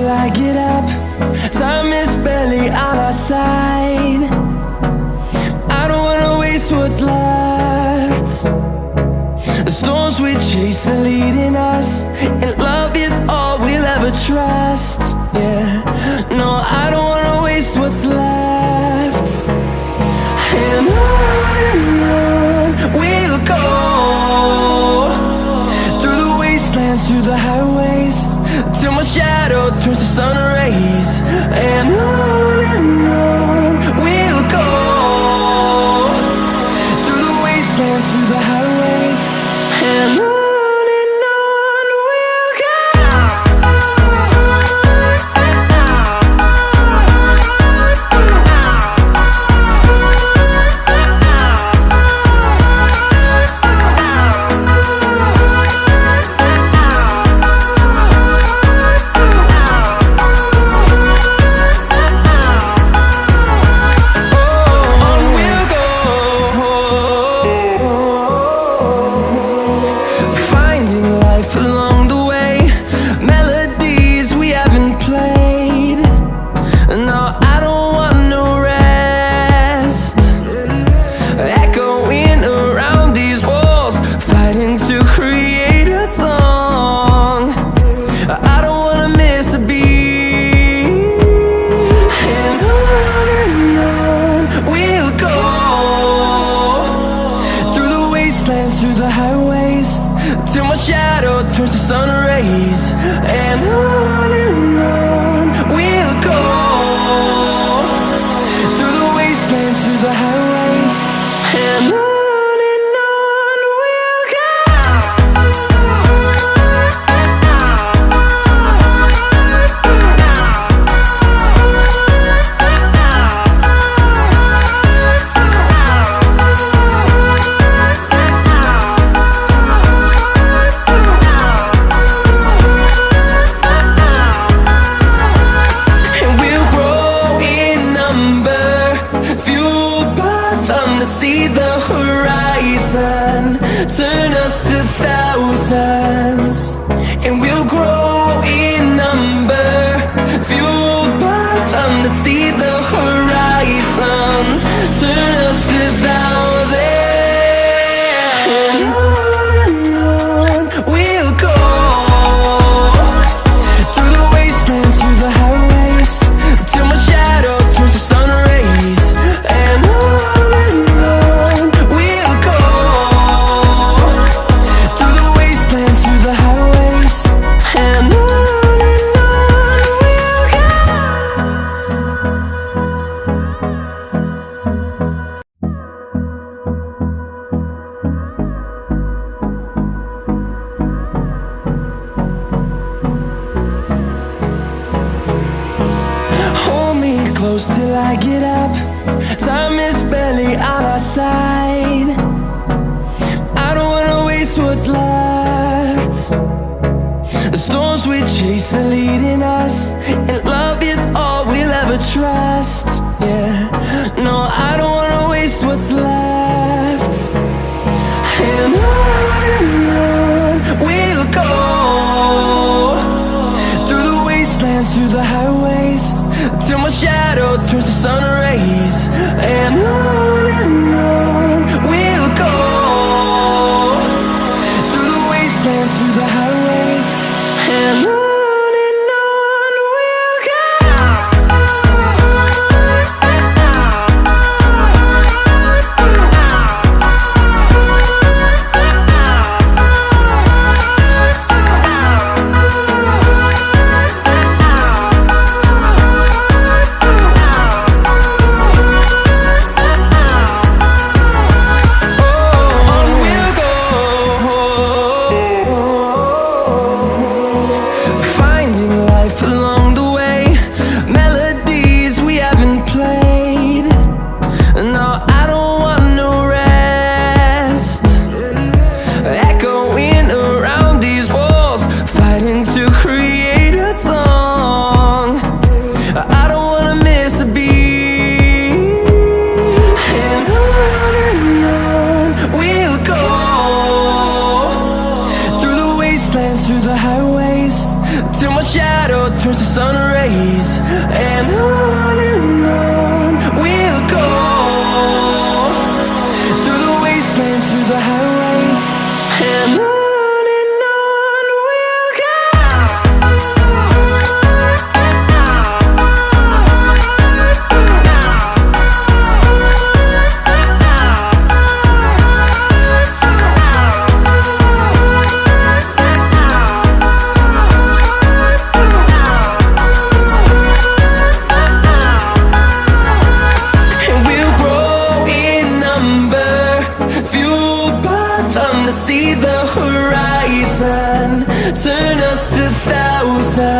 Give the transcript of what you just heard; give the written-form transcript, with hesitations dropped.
till I get up. Time is barely on our side. I don't wanna waste what's left. The storms we chase are leading us, and love is all we'll ever trust. Yeah, no, I don't wanna waste what's left. And on we'll go, through the wastelands, through the highways, till my shadow turns to sun rays. And on we'll go, through the wastelands, through the highways, and on. Through the highways, till my shadow turns to sun rays. And on we'll go, through the wastelands, through the highways, and on. See the horizon turn us to thousands, and we'll grow in number, fueled by them. To see the horizon turn us to thousands, and on we'll go, through the wastelands, through the highways, till my shadow turns to sun rays. And on close till I get up. Time is barely on our side. I don't wanna waste what's left. The storms we chase are leading us, and love is all we'll ever trust. Yeah, no, I don't wanna waste what's left. And on we'll go, through the wastelands, through the highways, till my shadow turns to sun rays. And on we'll go, through the wastelands, through the highways, and on. turns to sun rays, and on we'll go, through the wastelands, through the highways, and on we'll go. See the horizon, turn us to thousands.